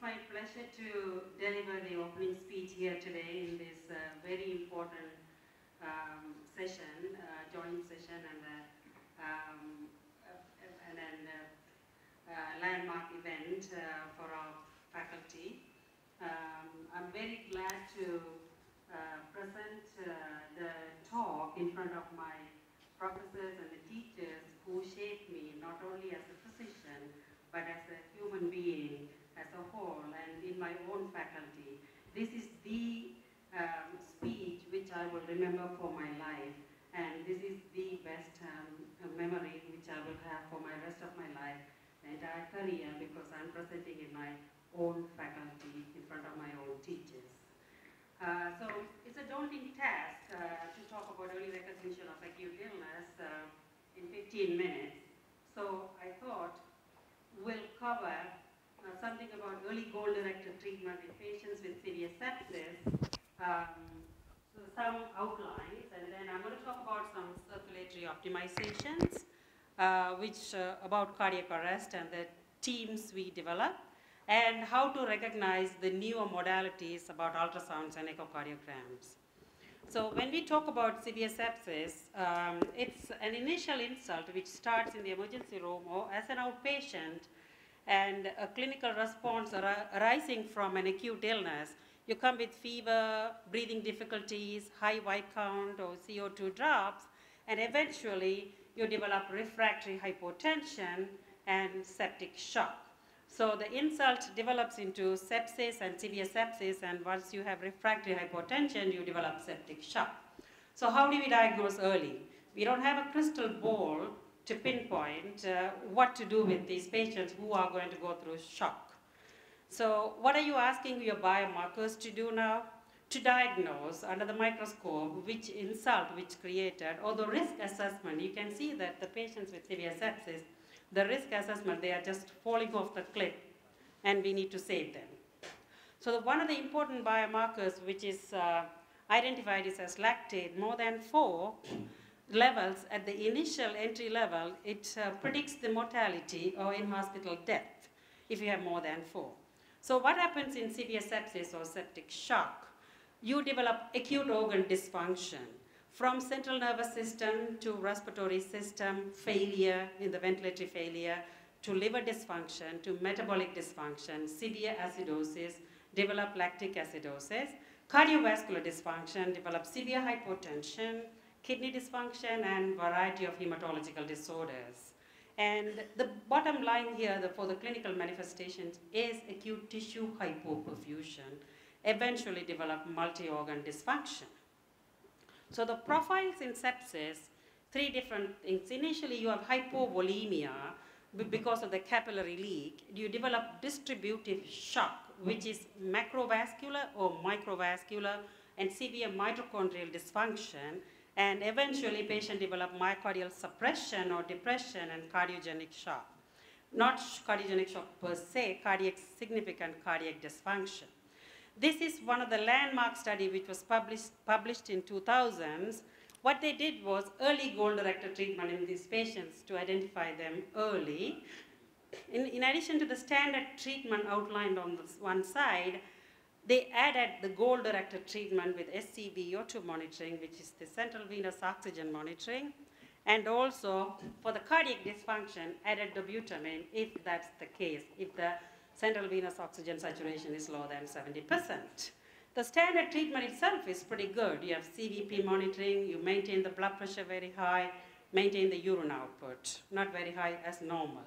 my pleasure to deliver the opening speech here today in this very important session, joint session and landmark event for our faculty. I'm very glad to present the talk in front of my professors and the teachers who shaped me not only as a physician but as a human being as a whole and in my own faculty. This is the speech which I will remember for my life, and this is the best memory which I will have for my rest of my life, my entire career, because I'm presenting in my own faculty in front of my own teachers. So it's a daunting task to talk about early recognition of acute illness in 15 minutes. So I thought we'll cover something about early goal-directed treatment in patients with severe sepsis, so some outlines, and then I'm going to talk about some circulatory optimizations, about cardiac arrest and the teams we develop, and how to recognize the newer modalities about ultrasounds and echocardiograms. So when we talk about severe sepsis, it's an initial insult which starts in the emergency room or as an outpatient, and a clinical response arising from an acute illness. You come with fever, breathing difficulties, high white count or CO2 drops, and eventually you develop refractory hypotension and septic shock. So the insult develops into sepsis and severe sepsis, and once you have refractory hypotension, you develop septic shock. So how do we diagnose early? We don't have a crystal ball to pinpoint what to do with these patients who are going to go through shock. So what are you asking your biomarkers to do now? To diagnose under the microscope which insult which created, or the risk assessment. You can see that the patients with severe sepsis, the risk assessment, they are just falling off the cliff, and we need to save them. So one of the important biomarkers which is identified is as lactate more than 4 levels at the initial entry level. It predicts the mortality or in-hospital death if you have more than 4. So what happens in severe sepsis or septic shock? You develop acute organ dysfunction, from central nervous system to respiratory system failure, in the ventilatory failure, to liver dysfunction, to metabolic dysfunction, severe acidosis, develop lactic acidosis, cardiovascular dysfunction, develop severe hypotension, kidney dysfunction, and variety of hematological disorders. And the bottom line here for the clinical manifestations is acute tissue hypoperfusion, eventually develop multi-organ dysfunction. So the profiles in sepsis, 3 different things. Initially, you have hypovolemia because of the capillary leak. You develop distributive shock, which is macrovascular or microvascular, and severe mitochondrial dysfunction. And eventually, patient develop myocardial suppression or depression and cardiogenic shock. Not cardiogenic shock per se, significant cardiac dysfunction. This is one of the landmark study which was published in 2000s. What they did was early goal-directed treatment in these patients to identify them early. In addition to the standard treatment outlined on this one side, they added the goal-directed treatment with SCVO2 monitoring, which is the central venous oxygen monitoring, and also for the cardiac dysfunction, added dobutamine if that's the case, if the central venous oxygen saturation is lower than 70%. The standard treatment itself is pretty good. You have CVP monitoring, you maintain the blood pressure very high, maintain the urine output, not very high as normal.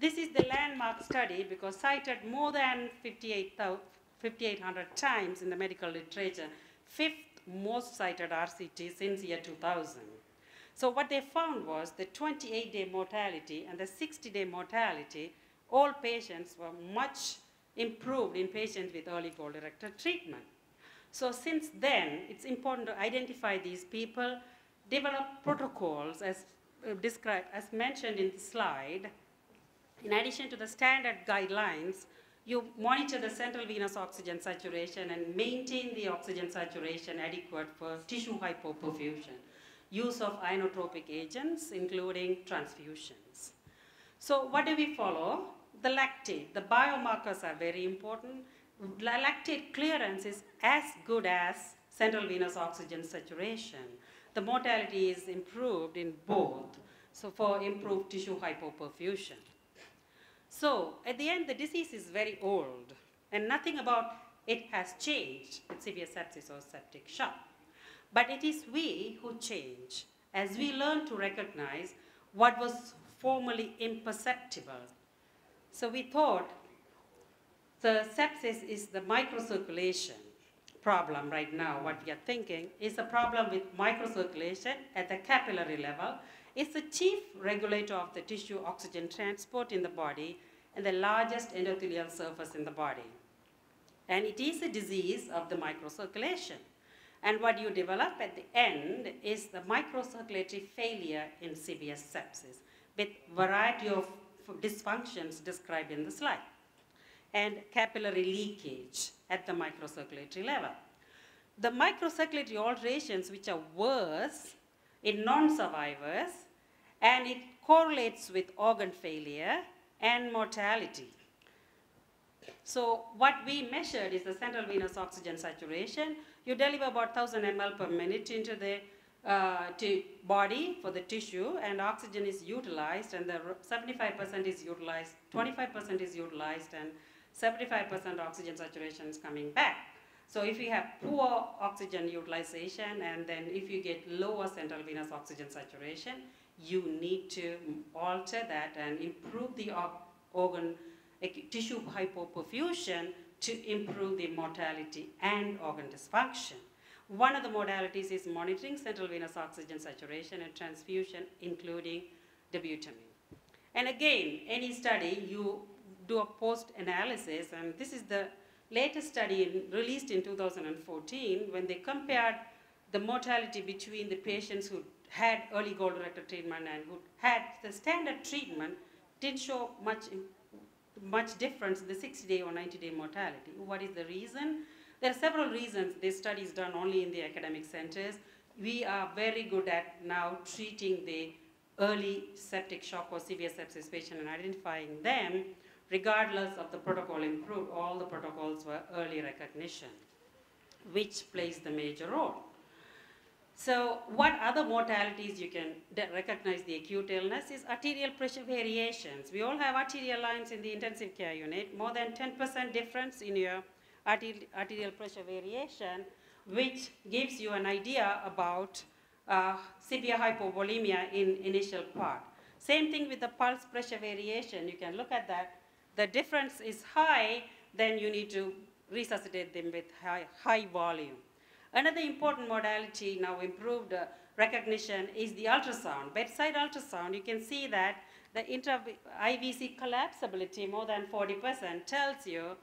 This is the landmark study because cited more than 5,800 times in the medical literature, 5th most cited RCT since year 2000. So what they found was the 28-day mortality and the 60-day mortality, all patients were much improved in patients with early goal-directed treatment. So since then, it's important to identify these people, develop protocols as described, as mentioned in the slide. In addition to the standard guidelines, you monitor the central venous oxygen saturation and maintain the oxygen saturation adequate for tissue hypoperfusion. Use of inotropic agents, including transfusions. So what do we follow? the lactate. The biomarkers are very important. Lactate clearance is as good as central venous oxygen saturation. The mortality is improved in both, so for improved tissue hypoperfusion. So at the end, the disease is very old, and nothing about it has changed with severe sepsis or septic shock. But it is we who change as we learn to recognize what was formerly imperceptible. So we thought the sepsis is the microcirculation problem right now. What we are thinking is a problem with microcirculation at the capillary level. It's the chief regulator of the tissue oxygen transport in the body and the largest endothelial surface in the body. And it is a disease of the microcirculation. And what you develop at the end is the microcirculatory failure in severe sepsis with variety of dysfunctions described in the slide, and capillary leakage at the microcirculatory level. The microcirculatory alterations which are worse in non-survivors, and it correlates with organ failure and mortality. So what we measured is the central venous oxygen saturation. You deliver about 1,000 ml per minute into the body for the tissue, and oxygen is utilized, and the 75% is utilized, 25% is utilized, and 75% oxygen saturation is coming back. So if you have poor oxygen utilization, and then if you get lower central venous oxygen saturation, you need to alter that and improve the organ tissue hypoperfusion to improve the mortality and organ dysfunction. One of the modalities is monitoring central venous oxygen saturation and transfusion, including dobutamine. And again, any study, you do a post-analysis, and this is the latest study released in 2014 when they compared the mortality between the patients who had early goal-directed treatment and who had the standard treatment. Didn't show much difference in the 60-day or 90-day mortality. What is the reason? There are several reasons. This study is done only in the academic centers. We are very good at now treating the early septic shock or severe sepsis patient and identifying them. Regardless of the protocol improved, all the protocols were early recognition, which plays the major role. So what other mortalities you can recognize the acute illness is arterial pressure variations. We all have arterial lines in the intensive care unit, more than 10% difference in your arterial pressure variation, which gives you an idea about severe hypovolemia in initial part. Same thing with the pulse pressure variation. You can look at that. The difference is high, then you need to resuscitate them with high volume. Another important modality, now improved recognition, is the ultrasound. Bedside ultrasound, you can see that the IVC collapsibility, more than 40%, tells you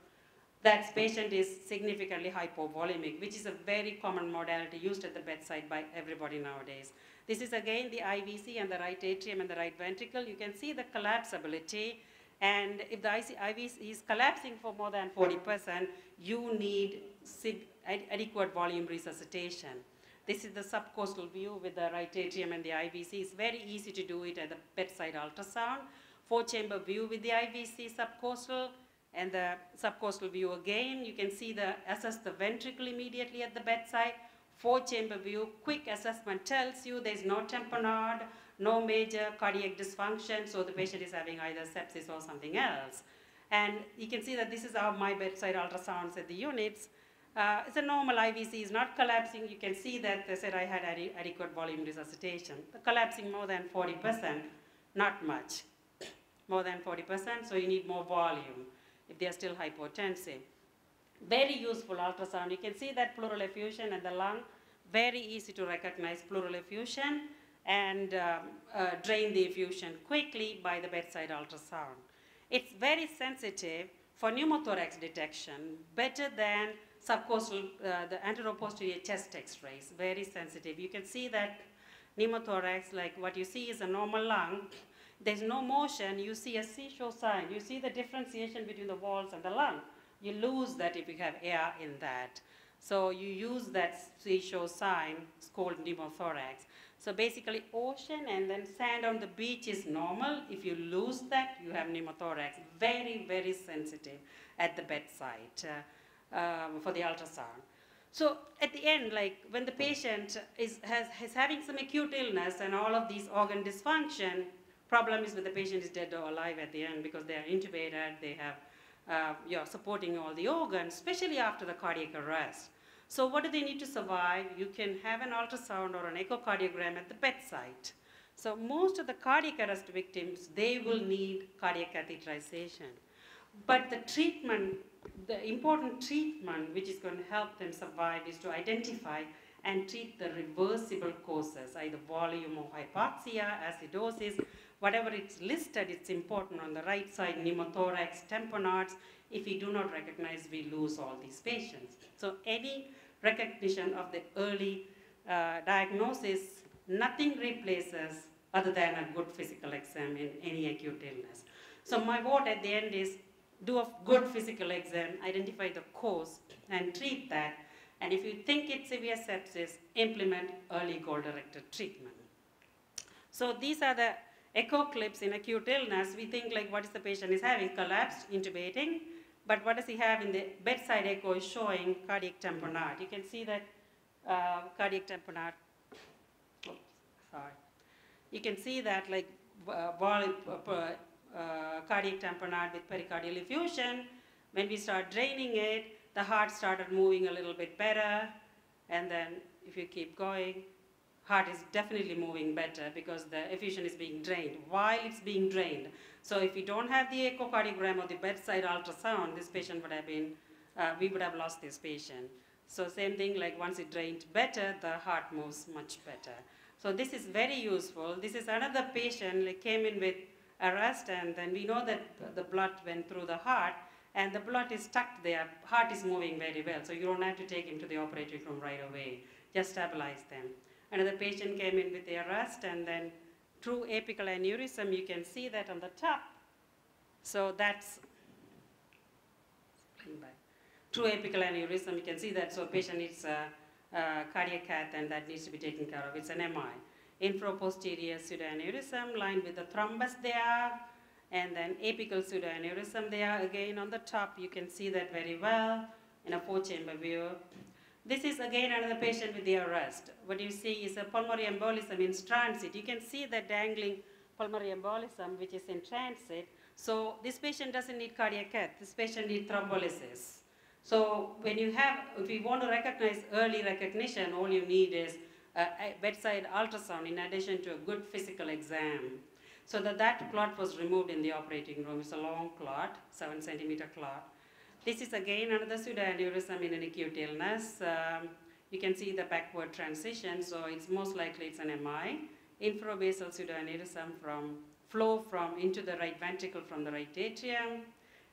that patient is significantly hypovolemic, which is a very common modality used at the bedside by everybody nowadays. This is again the IVC and the right atrium and the right ventricle. You can see the collapsibility, and if the IVC is collapsing for more than 40%, you need adequate volume resuscitation. This is the subcostal view with the right atrium and the IVC. It's very easy to do it at the bedside ultrasound. 4-chamber view with the IVC subcostal, and the subcostal view again. You can see assess the ventricle immediately at the bedside. 4-chamber view, quick assessment tells you there's no tamponade, no major cardiac dysfunction, so the patient is having either sepsis or something else. And you can see that this is my bedside ultrasounds at the units. It's a normal IVC, is not collapsing. You can see that they said I had adequate volume resuscitation. The collapsing more than 40%, not much. More than 40%, so you need more volume if they are still hypotensive. Very useful ultrasound. You can see that pleural effusion and the lung, very easy to recognize pleural effusion and drain the effusion quickly by the bedside ultrasound. It's very sensitive for pneumothorax detection, better than subcostal, the anteroposterior chest x-rays, very sensitive. You can see that pneumothorax, like what you see is a normal lung. There's no motion, you see a seashore sign. You see the differentiation between the walls and the lung. You lose that if you have air in that. So you use that seashore sign, it's called pneumothorax. So basically ocean and then sand on the beach is normal. If you lose that, you have pneumothorax. Very, very sensitive at the bedside for the ultrasound. So at the end, like when the patient is having some acute illness and all of these organ dysfunction, problem is whether the patient is dead or alive at the end because they are intubated, they have, you're supporting all the organs, especially after the cardiac arrest. So what do they need to survive? You can have an ultrasound or an echocardiogram at the bedside. So most of the cardiac arrest victims, they will need cardiac catheterization. But the treatment, the important treatment which is going to help them survive is to identify and treat the reversible causes, either volume of hypoxia, acidosis, whatever it's listed, it's important on the right side, pneumothorax, tamponades. If we do not recognize, we lose all these patients. So any recognition of the early diagnosis, nothing replaces other than a good physical exam in any acute illness. So my vote at the end is do a good physical exam, identify the cause, and treat that. And if you think it's severe sepsis, implement early goal-directed treatment. So these are the echo clips in acute illness. We think like what is the patient is having, collapsed, intubating, but what does he have in the bedside echo is showing cardiac tamponade. You can see that cardiac tamponade, oops, sorry. You can see that like cardiac tamponade with pericardial effusion. When we start draining it, the heart started moving a little bit better, and then if you keep going, heart is definitely moving better because the effusion is being drained while it's being drained. So if we don't have the echocardiogram or the bedside ultrasound, this patient would have been, we would have lost this patient. So same thing, like once it drained better, the heart moves much better. So this is very useful. This is another patient like came in with arrest, and then we know that the blood went through the heart, and the blood is stuck there. Heart is moving very well, so you don't have to take him to the operating room right away. Just stabilize them. Another patient came in with the arrest, and then true apical aneurysm, you can see that on the top. So that's true apical aneurysm, you can see that. So patient needs a cardiac cath, and that needs to be taken care of. It's an MI. Infraposterior pseudoaneurysm lined with the thrombus there, and then apical pseudoaneurysm there. Again on the top, you can see that very well in a 4-chamber view. This is again another patient with the arrest. What you see is a pulmonary embolism in transit. You can see the dangling pulmonary embolism which is in transit. So this patient doesn't need cardiac cath. This patient needs thrombolysis. So when you have, if you want to recognize early recognition, all you need is a bedside ultrasound in addition to a good physical exam. So that clot was removed in the operating room. It's a long clot, 7-centimeter clot. This is again another pseudoaneurysm in an acute illness. You can see the backward transition, so it's most likely it's an MI. Infrabasal pseudoaneurysm flow from into the right ventricle from the right atrium.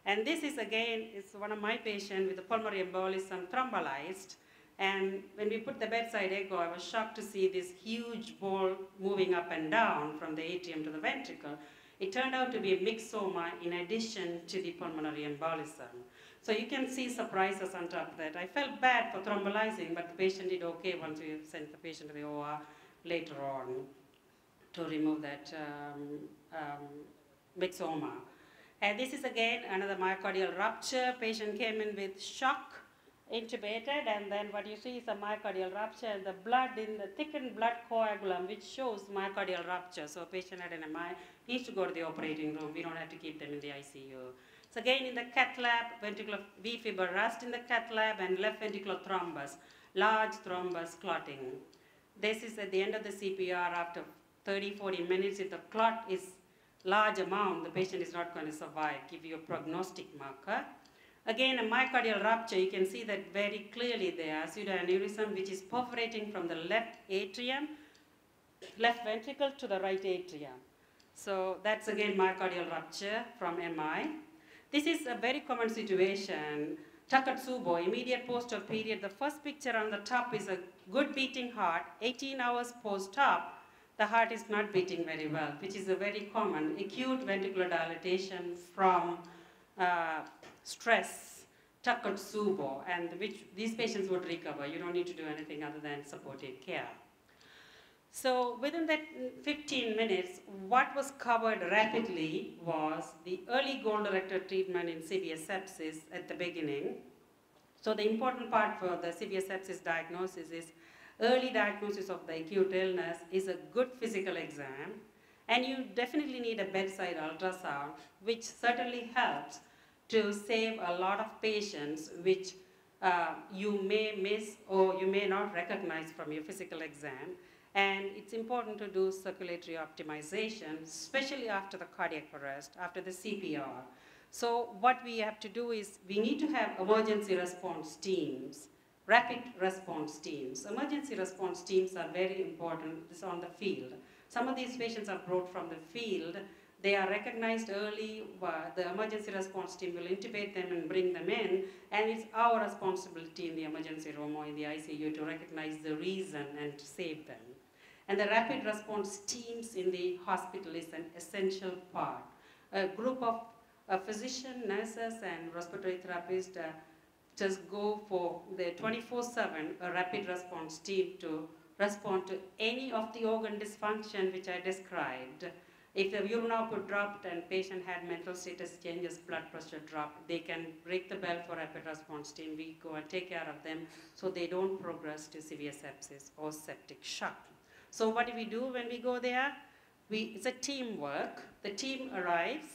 And this is again, it's one of my patients with a pulmonary embolism thrombolized. And when we put the bedside echo, I was shocked to see this huge ball moving up and down from the atrium to the ventricle. It turned out to be a myxoma in addition to the pulmonary embolism. So you can see surprises on top of that. I felt bad for thrombolizing, but the patient did okay once we sent the patient to the OR later on to remove that myxoma. And this is again another myocardial rupture. Patient came in with shock, intubated, and then what you see is a myocardial rupture, and the blood in the thickened blood coagulum which shows myocardial rupture. So patient had an MI, needs to go to the operating room. We don't have to keep them in the ICU. So again in the cath lab, ventricular V-fibr rust in the cath lab, and left ventricular thrombus, large thrombus clotting. This is at the end of the CPR after 30-40 minutes. If the clot is large amount, the patient is not going to survive, give you a prognostic marker. Again, a myocardial rupture, you can see that very clearly there, pseudoaneurysm which is perforating from the left atrium, left ventricle to the right atrium. So that's again myocardial rupture from MI. This is a very common situation. Takotsubo, immediate post-op period. The first picture on the top is a good beating heart. 18 hours post-op, the heart is not beating very well, which is a very common acute ventricular dilatation from stress, Takotsubo, and which these patients would recover. You don't need to do anything other than supportive care. So within that 15 minutes, what was covered rapidly was the early goal-directed treatment in severe sepsis at the beginning. So the important part for the severe sepsis diagnosis is early diagnosis of the acute illness is a good physical exam, and you definitely need a bedside ultrasound, which certainly helps to save a lot of patients which you may miss or you may not recognize from your physical exam. And it's important to do circulatory optimization, especially after the cardiac arrest, after the CPR. So what we have to do is we need to have emergency response teams, rapid response teams. Emergency response teams are very important. This is on the field. Some of these patients are brought from the field. They are recognized early. The emergency response team will intubate them and bring them in, and it's our responsibility in the emergency room or in the ICU to recognize the reason and to save them. And the rapid response teams in the hospital is an essential part. A group of physician, nurses, and respiratory therapists just go for the 24/7 rapid response team to respond to any of the organ dysfunction which I described. If the urine output dropped and patient had mental status changes, blood pressure dropped, they can ring the bell for rapid response team. We go and take care of them so they don't progress to severe sepsis or septic shock. So what do we do when we go there? It's a teamwork. The team arrives,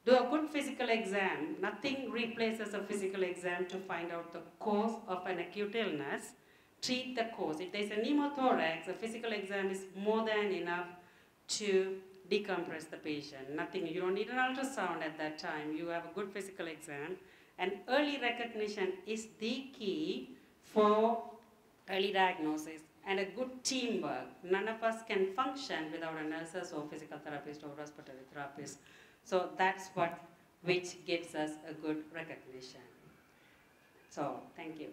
do a good physical exam. Nothing replaces a physical exam to find out the cause of an acute illness. Treat the cause. If there's a pneumothorax, a physical exam is more than enough to decompress the patient. Nothing, you don't need an ultrasound at that time. You have a good physical exam. And early recognition is the key for early diagnosis and a good teamwork. None of us can function without a nurses or physical therapist or respiratory therapist. So that's which gives us a good recognition. So, thank you.